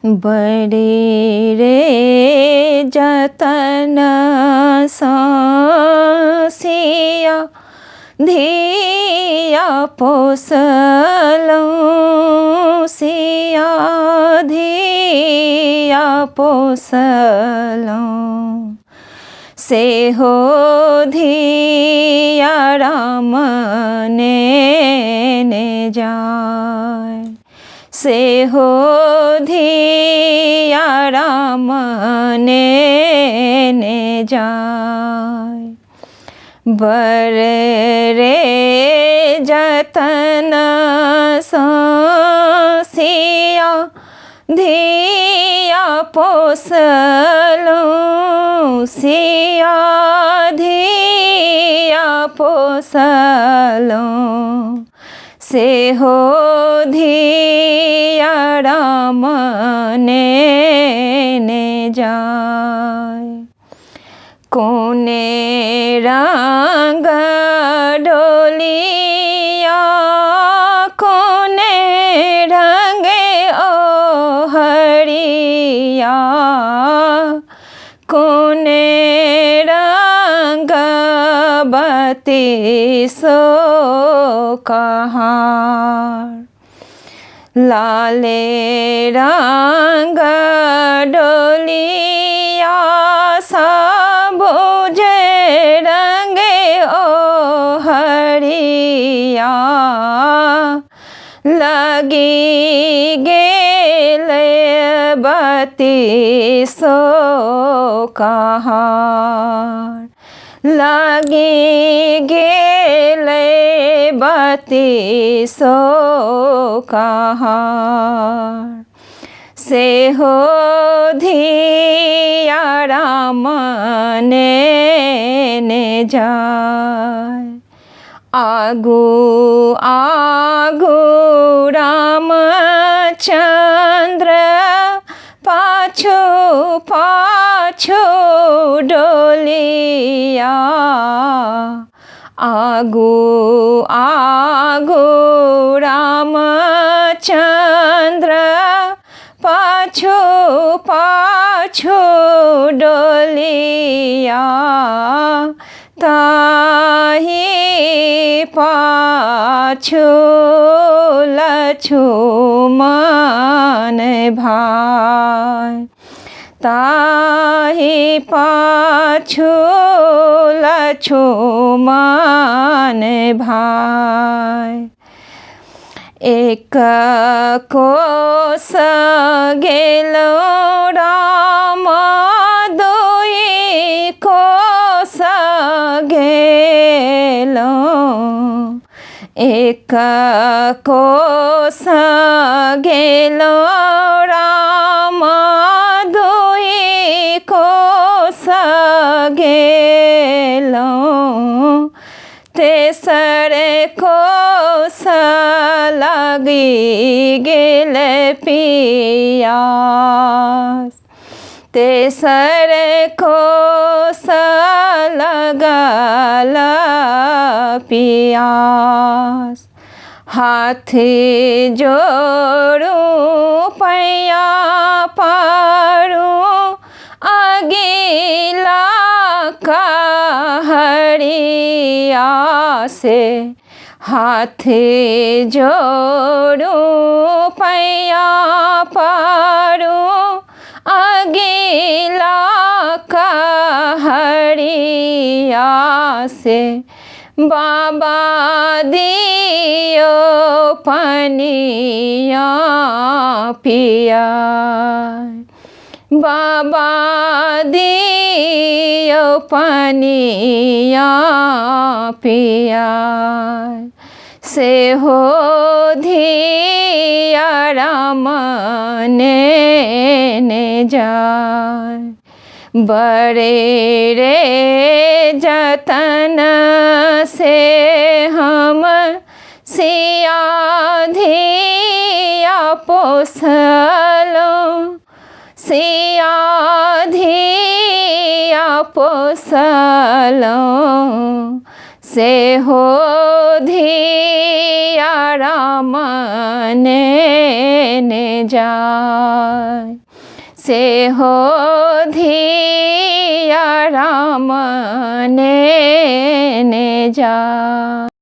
बड़े रे जतन सिया धिया पोसलौं सिया धिया पोसलौं से हो धिया राम ने जाय से हो धिया राम ने जाय बर रे जतन सिया धिया पोसलौं सिया धिया पोसलौं से हो धिया राम ने जाय कोने रंग डोलिया कोने रंगे ओ हरिया कोने रंग बत्तीसो कहार लाले रंग डोलिया सबुजे रंगे ओ हरिया लगी गेले बत्तीसो कहार लगी गेले बत्तीसो कहार से हो धिया राम ने जाय आगू आगू रामचंद्र पाछू पाछू डोलिया आगू आगू रामचंद्र पाछू पाछू डोलिया ताही पाछू लक्ष्मण भाई ताही पाछू लक्ष्मण भाई एक कोस गेलो राम दुई कोस गेलो एक कोस गेलो राम दुई कोस गेलो तेसरे कोस लगी गेल पियास तेसरे कोस लगल पियास हाथी जोड़ू पैया पारू अगिला कहरिया से हाथी जोड़ू पैया पारू अगिला कहरिया से बाबा दियो पनिया पिया बाबा दियो पनिया पिया से हो धिया राम ने जाय बड़े रे जतन से हम सिया धिया पोसलौं सिया धिया पोसलौं से हो धिया राम ने जाय से हो धिया राम ने जाय।